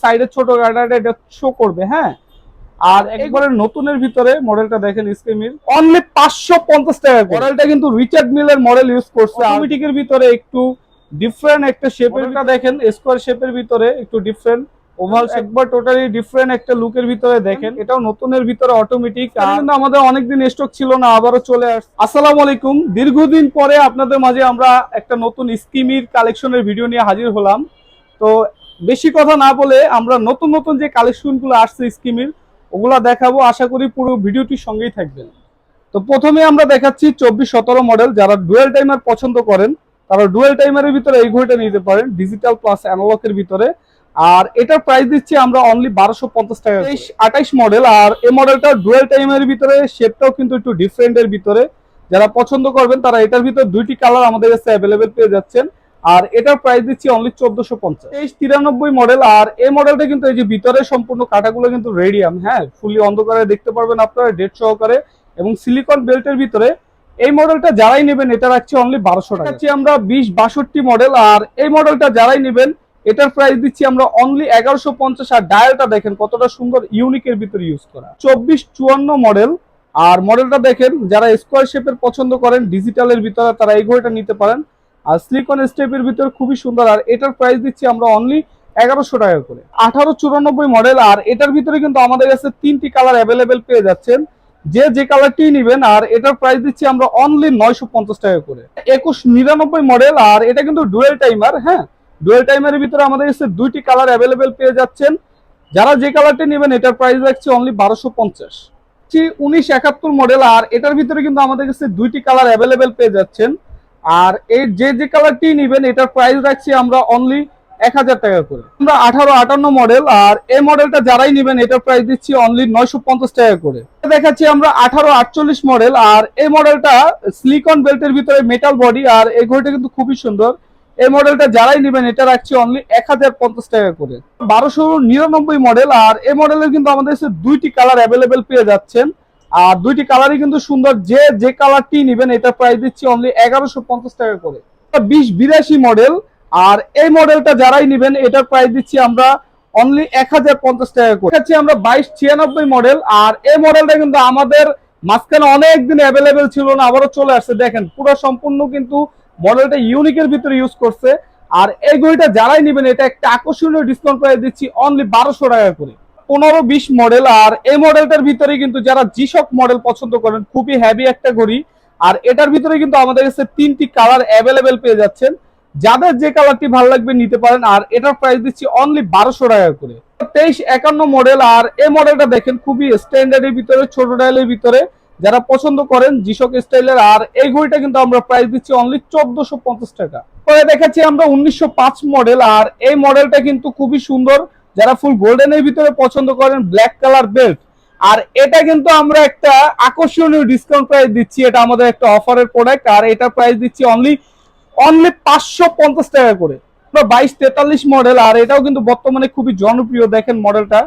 সাইডে ছোট গাড়িটা এটা শো করবে। হ্যাঁ, আর একবারে নতুনের ভিতরে মডেলটা দেখেন স্কিমির অনলি 550 টাকা। মডেলটা কিন্তু রিচার্ড মিলের মডেল ইউজ করছে। অটোমেটিকের ভিতরে একটু ডিফারেন্ট একটা শেপেরটা দেখেন, স্কোয়ার শেপের ভিতরে একটু ডিফারেন্ট, ওভাল একবার টোটালি ডিফারেন্ট একটা লুকের ভিতরে দেখেন। এটাও নতুনের ভিতরে অটোমেটিক, কিন্তু আমাদের অনেকদিন স্টক ছিল না, আবারও চলে আসছে। আসসালামু আলাইকুম, দীর্ঘদিন পরে আপনাদের মাঝে আমরা একটা নতুন স্কিমির কালেকশনের ভিডিও নিয়ে হাজির হলাম। তো বেশি কথা না বলে আমরা নতুন নতুন যে কালেকশনগুলো আসছে স্কিমির ওগুলা দেখাবো। আশা করি পুরো ভিডিওটির সঙ্গেই থাকবেন। তো প্রথমে আমরা দেখাচ্ছি 2417 মডেল। যারা ডুয়েল টাইমার পছন্দ করেন তারা ডুয়েল টাইমারের ভিতরে এই ঘড়িটা নিতে পারেন, ডিজিটাল প্লাস অ্যানালগের ভিতরে। আর এটার প্রাইস দিচ্ছি আমরা অনলি 1250 টাকা। 28 মডেল, আর এই মডেলটা ডুয়েল টাইমের ভিতরে, শেপটাও কিন্তু একটু ডিফারেন্টের ভিতরে। যারা পছন্দ করবেন তারা এটার ভিতরে দুইটি কালার আমাদের কাছে অ্যাভেলেবেল পেয়ে যাচ্ছেন। আর এটার প্রাইস দিচ্ছি অনলি 1450। 2393 মডেল, আর এই মডেলটা কিন্তু এই যে ভিতরে সম্পূর্ণ কাটাগুলো কিন্তু রেডিয়াম, হ্যাঁ, ফুলি অন্ধকারে দেখতে পারবেন আপনারা ডেট সহকারে, এবং সিলিকন বেল্টের ভিতরে। এই মডেলটা যারাই নেবেন এটা রাখছি অনলি 1200 টাকা। আমরা 2062 মডেল, আর এই মডেলটা যারাই নেবেন এটার প্রাইস দিচ্ছি আমরা অনলি 1150। আর ডায়ালটা দেখেন কতটা সুন্দর, ইউনিকের ভিতরে ইউজ করা। 2454 মডেল, আর মডেলটা দেখেন যারা স্কোয়ার শেপের পছন্দ করেন ডিজিটালের ভিতরে তারা এই ঘড়িটা নিতে পারেন। আর সিলিকন স্টেপের ভিতরে খুবই সুন্দর, আর এটার প্রাইস দিচ্ছি আমরা অনলি 1100 টাকা করে। 1894 মডেল, আর এটার ভিতরে কিন্তু আমাদের কাছে তিনটি কালার অ্যাভেলেবেল পেয়ে যাচ্ছেন, যে কালারটি নেবেন। আর এটার প্রাইস দিচ্ছি আমরা অনলি 950 টাকা করে। 2199 মডেল, আর এটা কিন্তু ডুয়েল টাইমার। হ্যাঁ, ডুয়েল টাইমারের ভিতরে আমাদের কাছে দুইটি কালার অ্যাভেলেবেল পেয়ে যাচ্ছেন। যারা যে কালারটি নেবেন এটার প্রাইস রাখছি অনলি 1250। 1971 মডেল, আর এটার ভিতরে কিন্তু আমাদের কাছে দুইটি কালার অ্যাভেলেবেল পেয়ে যাচ্ছেন। আর এই যে কালারটি নেবেন এটার প্রাইস রাখছি আমরা অনলি 1000 টাকা করে। আমরা 1858 মডেল, আর এই মডেলটা যারাই নেবেন এটার প্রাইস দিচ্ছি অনলি 950 টাকা করে। দেখাচ্ছি আমরা 1848 মডেল, আর এই মডেলটা সিলিকন বেল্টের ভিতরে মেটাল বডি, আর এই ঘড়িটা কিন্তু খুবই সুন্দর। এই মডেলটা যারাই নেবেন এটা রাখছি অনলি 1050 টাকা করে। 1299 মডেল, আর এই মডেলের কিন্তু আমাদের কাছে দুইটি কালার অ্যাভেলেবেল পেয়ে যাচ্ছেন। আর দুইটি কালারই কিন্তু সুন্দর, যে কালারটি নেবেন এটা প্রাইস দিচ্ছি অনলি 1150 টাকা করে। 2082 মডেল, আর এই মডেলটা যারাই নেবেন এটার প্রাইস দিচ্ছি আমরা অনলি 1050 টাকা করে। আমরা 2296 মডেল, আর এই মডেলটা কিন্তু আমাদের মাঝখানে অনেকদিন অ্যাভেলেবেল ছিল না, আবারও চলে আসছে। দেখেন পুরো সম্পূর্ণ কিন্তু মডেলটা ইউনিকের ভিতরে ইউজ করছে। আর এই ঘড়িটা যারাই নেবেন এটা একটা আকর্ষণীয় ডিসকাউন্ট প্রাইস দিচ্ছি অনলি 1200 টাকা করে। 1520 মডেল, আর এই মডেলটার ভিতরে কিন্তু যারা জিশক মডেল পছন্দ করেন, খুবই হেভি একটা ঘড়ি। আর এটার ভিতরে কিন্তু আমাদের কাছে তিনটি কালার অ্যাভেলেবেল পেয়ে যাচ্ছেন, যাদের যে কালারটি ভালো লাগবে নিতে পারেন। আর এটার প্রাইস দিচ্ছি অনলি 1200 টাকা করে। 2351 মডেল, আর এই মডেলটা দেখেন খুবই স্ট্যান্ডার্ডের ভিতরে, ছোট ডায়ালের ভিতরে, যারা পছন্দ করেন জিশক স্টাইলের। আর এই ঘড়িটা কিন্তু আমরা প্রাইস দিচ্ছি অনলি 1450 টাকা। পরে দেখাচ্ছি আমরা 1905 মডেল, আর এই মডেলটা কিন্তু খুবই সুন্দর। যারা ফুল গোল্ডেনের ভিতরে পছন্দ করেন, ব্ল্যাক কালার বেল্ট, আর এটা কিন্তু আমরা একটা আকর্ষণীয় ডিসকাউন্ট প্রাইস দিচ্ছি। এটা আমাদের একটা অফারের প্রোডাক্ট, আর এটা প্রাইস দিচ্ছি অনলি 550 টাকা করে। 2243 মডেল, আর এটাও কিন্তু বর্তমানে খুবই জনপ্রিয়। দেখেন মডেলটা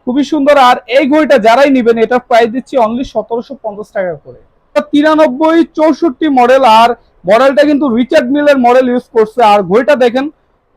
খুবই সুন্দর, আর এই ঘড়িটা যারাই নেবেন এটার প্রাইস দিচ্ছি অনলি 1750 টাকা করে। 9364 মডেল, আর মডেলটা কিন্তু রিচার্ড মিলের মডেল ইউজ করছে। আর ঘড়িটা দেখেন,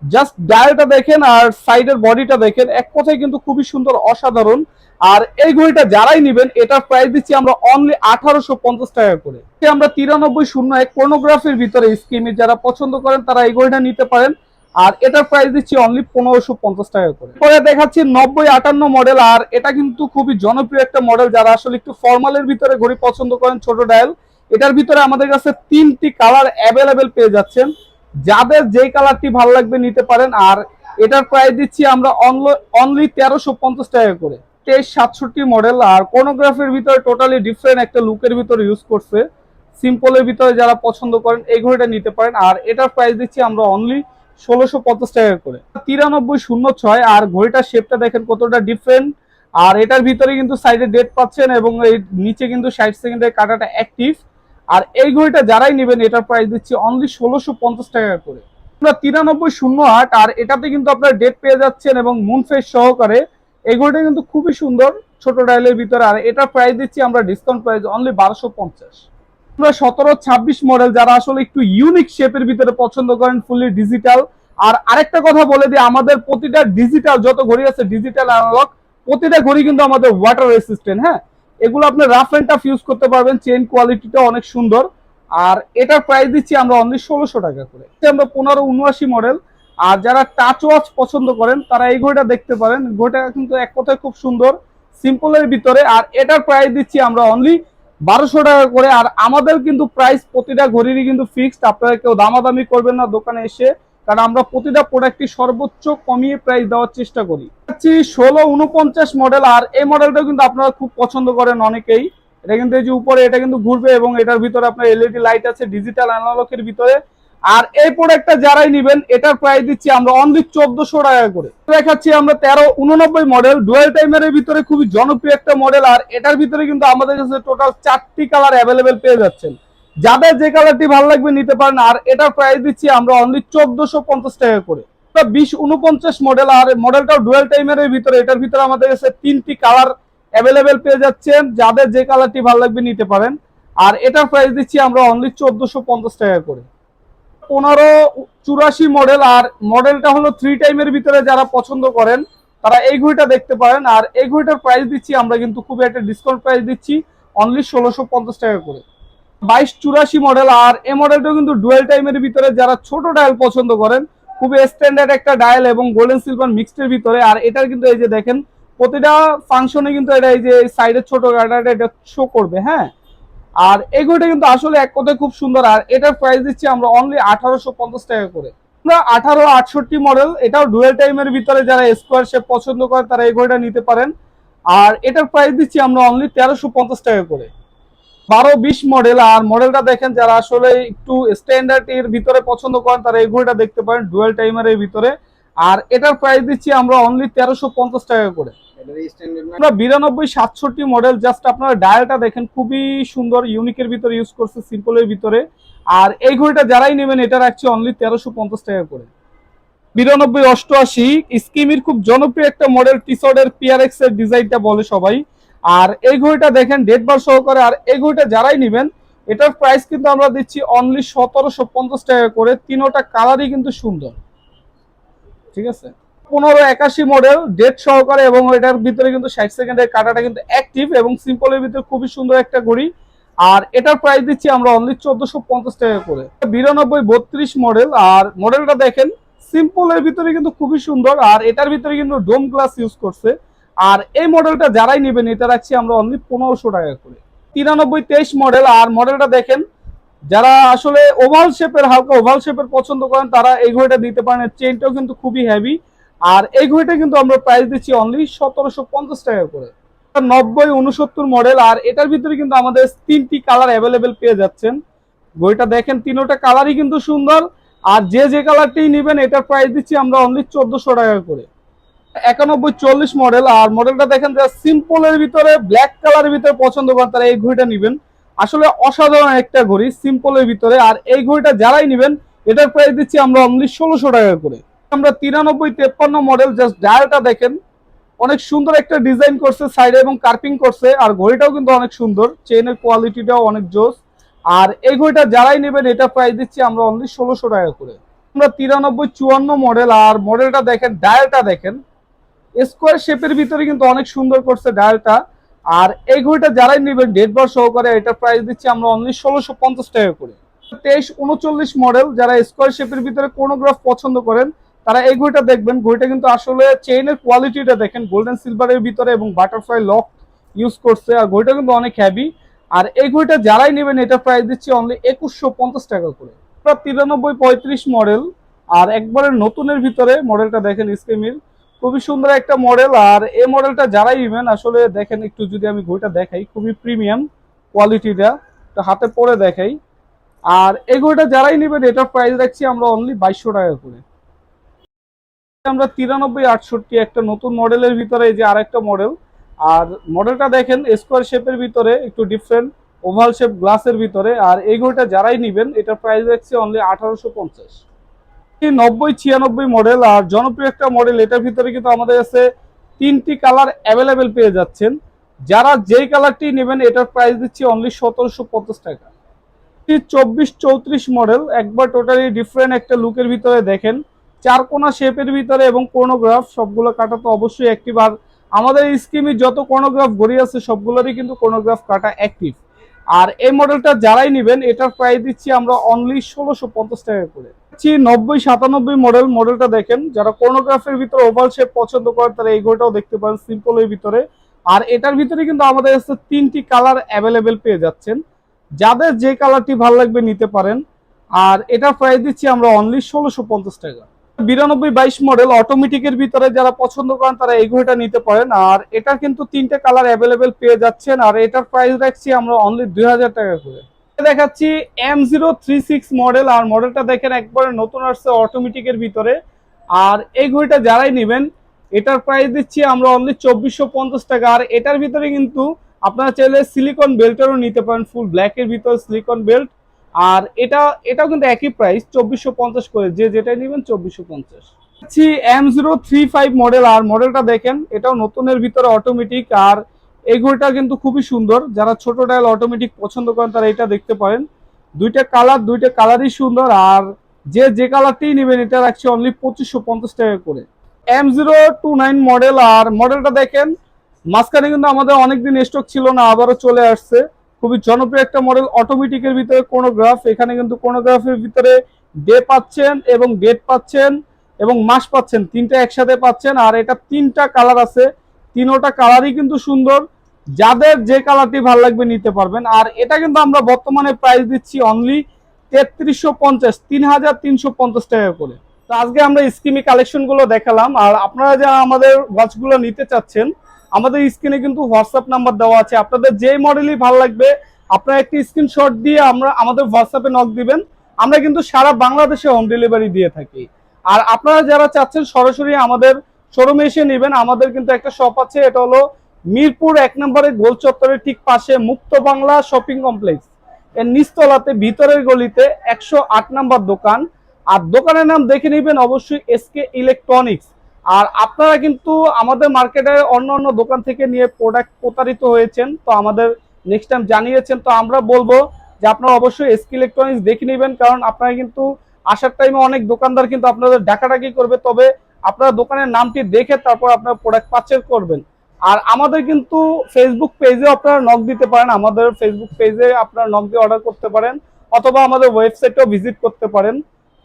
জাস্ট ডায়ালটা দেখেন আর সাইডের বডিটা দেখেন, এক কথায় কিন্তু খুবই সুন্দর, অসাধারণ। আর এই ঘড়িটা যারাই নেবেন এটার প্রাইস দিচ্ছি আমরা অনলি 1850 টাকা করে। আমরা 9301 পর্নোগ্রাফির ভিতরে স্কিমে যারা পছন্দ করেন তারা এই ঘড়িটা নিতে পারেন। আর এটার প্রাইস দিচ্ছি অনলি 1550 টাকা করে। পরে দেখাচ্ছি 9058 মডেল, আর এটা কিন্তু খুবই জনপ্রিয় একটা মডেল। যারা আসলে একটু ফর্মালের ভিতরে ঘড়ি পছন্দ করেন, ছোট ডায়াল, এটার ভিতরে আমাদের কাছে তিনটি কালার অ্যাভেলেবেল পেয়ে যাচ্ছেন, যাদের যেই কালারটি ভালো লাগবে নিতে পারেন। আর এটার প্রাইস দিচ্ছি আমরা অনলি 1350 টাকা করে। 2367 মডেল, আর কোনোগ্রাফির ভিতরে টোটালি ডিফারেন্ট একটা লুকের ভিতরে ইউজ করছে। সিম্পলের ভিতরে যারা পছন্দ করেন এই ঘড়িটা নিতে পারেন। আর এটার প্রাইস দিচ্ছি আমরা অনলি 1650 টাকা করে। 9306, আর ঘড়িটার শেপটা দেখেন কতটা ডিফারেন্ট। আর এটার ভিতরে কিন্তু সাইডে ডেট পাচ্ছেন, এবং এই নিচে কিন্তু 60 সেকেন্ডের কাটাটা অ্যাক্টিভ। আর এই ঘড়িটা যারাই নেবেন এটার প্রাইস দিচ্ছি অনলি 1650 টাকা করে। 9308, আর এটাতে কিন্তু আপনার ডেট পেয়ে যাচ্ছেন এবং মুন ফেস সহকারে। এই ঘড়িটা কিন্তু খুবই সুন্দর, ছোট ডায়ালের ভিতরে। আর এটার প্রাইস দিচ্ছি আমরা ডিসকাউন্ট প্রাইস অনলি 1250। 1726 মডেল, যারা আসলে একটু ইউনিক শেপের ভিতরে পছন্দ করেন, ফুলি ডিজিটাল, আর আরেকটা কথা বলে দিই, আমাদের প্রতিটা ডিজিটাল যত ঘড়ি আছে ডিজিটাল অ্যানালগ, প্রতিটা ঘড়ি কিন্তু আমাদের ওয়াটার রেসিস্ট্যান্ট। হ্যাঁ, এগুলো আপনি রাফ এন্ড টাফ ইউজ করতে পারবেন, চেইন কোয়ালিটিটা অনেক সুন্দর। আর এটার প্রাইস দিচ্ছি আমরা অনলি 1600 টাকা করে। আমরা 1579 মডেল। আর যারা টাচ ওয়াচ পছন্দ করেন তারা এই ঘড়িটা দেখতে পারেন, ঘড়িটা কিন্তু এক কথায় খুব সুন্দর, সিম্পলের ভিতরে। আর এটার প্রাইস দিচ্ছি আমরা অনলি 1200 টাকা করে। আর আমাদের কিন্তু প্রাইস প্রতিটা ঘড়িরই কিন্তু ফিক্সড, আপনারা কেউ দামাদামি করবেন না দোকানে এসে, কারণ আমরা প্রতিটা প্রোডাক্টই সর্বোচ্চ কমিয়ে প্রাইস দেওয়ার চেষ্টা করি। 1649 মডেল, আর এই মডেলটাও কিন্তু আপনারা খুব পছন্দ করেন অনেকেই। এটা কিন্তু এই যে উপরে এটা কিন্তু ঘুরবে এবং এটার ভিতরে আপনার এলইডি লাইট আছে ডিজিটাল অ্যানালগের ভিতরে। আর এই প্রোডাক্টটা যারাই নেবেন এটার প্রাইস দিচ্ছি আমরা অনলি 1400 টাকা করে। দেখাচ্ছি আমরা 1389 মডেল, ডুয়াল টাইমারের ভিতরে খুবই জনপ্রিয় একটা মডেল। আর এটার ভিতরে কিন্তু আমাদের কাছে টোটাল 4টি কালার অ্যাভেলেবেল পেয়ে যাচ্ছেন, যাদের যে কালারটি ভালো লাগবে নিতে পারেন। আর এটার প্রাইস দিচ্ছি আমরা অনলি 1450 টাকা করে। 2049 মডেল, আর মডেলটাও ডুয়াল টাইমারের ভিতরে, এটার ভিতরে আমাদের কাছে 3টি কালার অ্যাভেলেবেল পেয়ে যাচ্ছেন, যাদের যে কালারটি ভালো লাগবে নিতে পারেন। আর এটার প্রাইস দিচ্ছি আমরা অনলি 1450 টাকা করে। 1584 মডেল, আর মডেলটা হলো 3 টাইমের ভিতরে, যারা পছন্দ করেন তারা এই ঘড়িটা দেখতে পারেন। আর এই ঘড়িটার প্রাইস দিচ্ছি আমরা কিন্তু খুবই একটা ডিসকাউন্ট প্রাইস দিচ্ছি অনলি 1650 টাকা করে। 2284 মডেল, আর এই মডেলটাও কিন্তু ডুয়েল টাইমের ভিতরে, যারা ছোট ডায়াল পছন্দ করেন, খুবই স্ট্যান্ডার্ড একটা ডায়াল এবং গোল্ডেন সিলভার মিক্সডের ভিতরে। আর এটার কিন্তু এই যে দেখেন প্রতিটা ফাংশনে কিন্তু এটা এই যে সাইডের ছোট গাডারটা এটা শো করবে। হ্যাঁ, আর এই ঘড়িটা কিন্তু আসলে এক কথায় খুব সুন্দর। আর এটার প্রাইস দিচ্ছি আমরা অনলি 1850 টাকা করে। আমরা 1868 মডেল, এটাও ডুয়েল টাইমের ভিতরে, যারা স্কোয়ার শেপ পছন্দ করেন তারা এই ঘড়িটা নিতে পারেন। আর এটার প্রাইস দিচ্ছি আমরা অনলি 1350 টাকা করে। 1220 মডেল, আর মডেলটা দেখেন যারা আসলে একটু স্ট্যান্ডার্ড এর ভিতরে পছন্দ করেন তারা এই ঘড়িটা দেখতে পারেন ডুয়াল টাইমারের ভিতরে। আর এটার প্রাইস দিচ্ছি আমরা অনলি 1350 টাকা করে। আমরা 9267 মডেল, জাস্ট আপনারা ডায়ালটা দেখেন খুবই সুন্দর, ইউনিকের ভিতরে ইউজ করছে, সিম্পলের ভিতরে। আর এই ঘড়িটা যারাই নেবেন এটা রাখছি অনলি 1350 টাকা করে। 9288 স্কিমির খুব জনপ্রিয় একটা মডেল, টিসর্ডের পিআরএক্স এর ডিজাইনটা বলে সবাই। আর এই ঘড়িটা দেখেন ডেট বার সহকারে। আর এই ঘড়িটা যারাই নেবেন এটার প্রাইস কিন্তু আমরা দিচ্ছি অনলি 1750 টাকা করে। তিনোটা কালারই কিন্তু সুন্দর, ঠিক আছে। 1581 মডেল, ডেট সহকারে, এবং এটার ভিতরে কিন্তু 60 সেকেন্ডের কাটাটা কিন্তু অ্যাক্টিভ এবং সিম্পলের ভিতরে খুবই সুন্দর একটা ঘড়ি। আর এটার প্রাইস দিচ্ছি আমরা অনলি 1450 টাকা করে। 9232 মডেল, আর মডেলটা দেখেন সিম্পলের ভিতরে কিন্তু খুবই সুন্দর। আর এটার ভিতরে কিন্তু ডোম গ্লাস ইউজ করছে। আর এই মডেলটা যারাই নেবেন এটা রাখছি আমরা অনলি 1500 টাকা করে। 9323 মডেল, আর মডেলটা দেখেন যারা আসলে ওভাল শেপের, হালকা ওভাল শেপের পছন্দ করেন তারা এই ঘড়িটা দিতে পারেন। চেইনটাও কিন্তু খুবই হেভি। আর এই ঘড়িটা কিন্তু আমরা প্রাইস দিচ্ছি অনলি 1750 টাকা করে। 9069 মডেল, আর এটার ভিতরে কিন্তু আমাদের 3টি কালার অ্যাভেলেবেল পেয়ে যাচ্ছেন। ঘড়িটা দেখেন তিনোটা কালারই কিন্তু সুন্দর। আর যে যে কালারটি নেবেন এটার প্রাইস দিচ্ছি আমরা অনলি 1400 টাকা করে। 9140 মডেল, আর মডেলটা দেখেন যারা সিম্পলের ভিতরে ব্ল্যাক কালারের ভিতরে পছন্দ করেন তারা এই ঘড়িটা নেবেন। আসলে অসাধারণ একটা ঘড়ি সিম্পলের ভিতরে। আর এই ঘড়িটা যারাই নেবেন এটার প্রাইস দিচ্ছি আমরা অনলি 1600 টাকা করে। আমরা 9353 মডেল, জাস্ট ডায়ালটা দেখেন অনেক সুন্দর একটা ডিজাইন করছে সাইডে এবং কার্পিং করছে। আর ঘড়িটাও কিন্তু অনেক সুন্দর, চেইনের কোয়ালিটিটাও অনেক জোস। আর এই ঘড়িটা যারাই নেবেন এটা প্রাইস দিচ্ছি আমরা অনলি 1600 টাকা করে। আমরা 9354 মডেল, আর মডেলটা দেখেন, ডায়ালটা দেখেন স্কোয়ার শেপের ভিতরে কিন্তু অনেক সুন্দর করছে ডায়ালটা। আর এই ঘড়িটা যারাই নেবেন ডেট বার সহকারে এটা প্রাইস দিচ্ছি আমরা অনলি 1650 টাকা করে। 2339 মডেল, যারা স্কোয়ার শেপের ভিতরে কোনোগ্রাফ পছন্দ করেন তারা এই ঘড়িটা দেখবেন। ঘড়িটা কিন্তু আসলে চেইনের কোয়ালিটিটা দেখেন গোল্ডেন সিলভারের ভিতরে এবং বাটারফ্লাই লক ইউজ করছে। আর ঘড়িটা কিন্তু অনেক হেভি। আর এই ঘড়িটা যারাই নেবেন এটা প্রাইস দিচ্ছি অনলি 2150 টাকা করে। 9335 মডেল, আর একবারে নতুনের ভিতরে মডেলটা দেখেন স্কিমির, খুবই সুন্দর একটা মডেল। আর এই মডেলটা যারাই নেবেন আসলে দেখেন, একটু যদি আমি ঘড়িটা দেখাই, খুবই প্রিমিয়াম কোয়ালিটিটা, তো হাতে পরে দেখাই। আর এই ঘড়িটা যারাই নেবেন এটার প্রাইস রাখছি আমরা অনলি 2200 টাকা করে। আমরা 9368 একটা নতুন মডেলের ভিতরে, এই যে আরেকটা মডেল। আর মডেলটা দেখেন স্কোয়ার শেপের ভিতরে একটু ডিফারেন্ট, ওভাল শেপ গ্লাসের ভিতরে। আর এই ঘড়িটা যারাই নেবেন এটার প্রাইস রাখছি অনলি 1850। 9096 মডেল, আর জনপ্রিয় একটা মডেল। এটার ভিতরে কিন্তু আমাদের কাছে 3টি কালার অ্যাভেলেবেল পেয়ে যাচ্ছেন, যারা যেই কালারটি নেবেন এটার প্রাইস দিচ্ছি অনলি 1750 টাকা। 2434 মডেল, একবার টোটালি ডিফারেন্ট একটা লুকের ভিতরে দেখেন, চার কোনা শেপের ভিতরে এবং কোনোগ্রাফ সবগুলো কাটা তো অবশ্যই অ্যাক্টিভ। আর আমাদের স্কিমে যত কোনোগ্রাফ গড়ি আছে সবগুলোরই কিন্তু কোনোগ্রাফ কাটা অ্যাক্টিভ। আর এই মডেলটা যারাই নেবেন এটার প্রাইস দিচ্ছি আমরা অনলি 1650 টাকা করে। 90-97 মডেলটা দেখেন, যারা কোনোগ্রাফের ভিতরে ওভাল শেপ পছন্দ করেন তারা এই ঘড়িটাও দেখতে পারেন সিম্পলের ভিতরে। আর এটার ভিতরে কিন্তু আমাদের কাছে 3টি কালার অ্যাভেলেবেল পেয়ে যাচ্ছেন, যাদের যে কালারটি ভালো লাগবে নিতে পারেন। আর এটার প্রাইস দিচ্ছি আমরা অনলি 1650 টাকা। 92-22 মডেল অটোমেটিকের ভিতরে যারা পছন্দ করেন তারা এই ঘড়িটা নিতে পারেন। আর এটা কিন্তু 3টে কালার অ্যাভেলেবেল পেয়ে যাচ্ছেন। আর এটার প্রাইস রাখছি আমরা অনলি 2000 টাকা করে। দেখাচ্ছি M036 মডেল। আর মডেলটা দেখেন একবারে নতুন আসছে অটোমেটিকের ভিতরে। আর এই ঘড়িটা যারাই নেবেন এটার প্রাইস দিচ্ছি আমরা অনলি 2450 টাকা। আর এটার ভিতরে কিন্তু আপনারা চাইলে সিলিকন বেল্টেরও নিতে পারেন, ফুল ব্ল্যাকের ভিতরে সিলিকন বেল্ট। আর এটাও কিন্তু একই প্রাইস 2450 করে, যে যেটাই নেবেন 2450। M035 model. আর মডেলটা দেখেন এটাও নতুনের ভিতরে অটোমেটিক। আর এই ঘড়িটা কিন্তু খুবই সুন্দর, যারা ছোট ডায়াল অটোমেটিক পছন্দ করেন তারা এটা দেখতে পারেন। দুইটা কালারই সুন্দর। আর যে কালারটি নেবেন এটা রাখছি অনলি 2550 টাকা করে। M029 model. আর মডেলটা দেখেন মাঝখানে কিন্তু আমাদের অনেকদিন স্টক ছিল না, আবারও চলে আসছে। খুবই জনপ্রিয় একটা মডেল অটোমেটিকের ভিতরে কোনোগ্রাফ। এখানে কিন্তু কোনোগ্রাফের ভিতরে ডে পাচ্ছেন এবং ডেট পাচ্ছেন এবং মাস পাচ্ছেন, তিনটা একসাথে পাচ্ছেন। আর এটা 3টা কালার আছে, তিনোটা কালারই কিন্তু সুন্দর, যাদের যে কালারটি ভালো লাগবে নিতে পারবেন। আর এটা কিন্তু আমরা বর্তমানে প্রাইস দিচ্ছি অনলি 3350 টাকা করে। তো আজকে আমরা স্কিমি কালেকশন গুলো দেখালাম। আর আপনারা যারা আমাদের ওয়াচগুলো নিতে চাচ্ছেন আমাদের স্ক্রিনে কিন্তু হোয়াটসঅ্যাপ নাম্বার দেওয়া আছে, আপনাদের যে মডেলই ভালো লাগবে আপনারা একটি স্ক্রিনশট দিয়ে আমাদের হোয়াটসঅ্যাপে নক দিবেন। আমরা কিন্তু সারা বাংলাদেশে হোম ডেলিভারি দিয়ে থাকি। আর আপনারা যারা চাচ্ছেন সরাসরি আমাদের শোরুমে এসে নেবেন, আমাদের কিন্তু একটা শপ আছে, এটা হলো মিরপুর 1 নম্বরে গোল চত্বরের ঠিক পাশে মুক্ত বাংলা শপিং কমপ্লেক্স এর নিচতলাতে ভিতরের গলিতে 108 নম্বর দোকান। আর দোকানের নাম দেখে নেবেন অবশ্যই এসকে ইলেকট্রনিক্স। আর আপনারা কিন্তু আমাদের মার্কেটে অন্য দোকান থেকে নিয়ে প্রোডাক্ট প্রতারিত হয়েছেন, তো আমাদের নেক্সট টাইম জানিয়েছেন, তো আমরা বলবো যে আপনারা অবশ্যই এসকে ইলেকট্রনিক্স দেখে নেবেন। কারণ আপনারা কিন্তু আসার টাইমে অনেক দোকানদার কিন্তু আপনাদের ডাকাডাকি করবে, তবে আপনারা দোকানের নামটি দেখে তারপর আপনারা প্রোডাক্ট পারচেজ করবেন। আর আমাদের কিন্তু ফেসবুক পেজে আপনারা নক দিতে পারেন, আমাদের ফেসবুক পেজে আপনারা নক দিয়ে অর্ডার করতে পারেন, অথবা আমাদের ওয়েবসাইটেও ভিজিট করতে পারেন।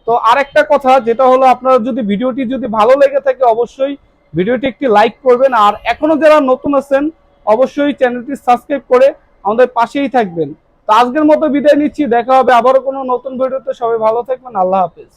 তো আরেকটা কথা যেটা হলো, আপনারা যদি ভিডিওটি যদি ভালো লেগে থাকে অবশ্যই ভিডিওটি একটি লাইক করবেন। আর এখনো যারা নতুন আছেন অবশ্যই চ্যানেলটি সাবস্ক্রাইব করে আমাদের পাশেই থাকবেন। তো আজকের মতো বিদায় নিচ্ছি, দেখা হবে আবারও কোনো নতুন ভিডিওতে। সবাই ভালো থাকবেন, আল্লাহ হাফেজ।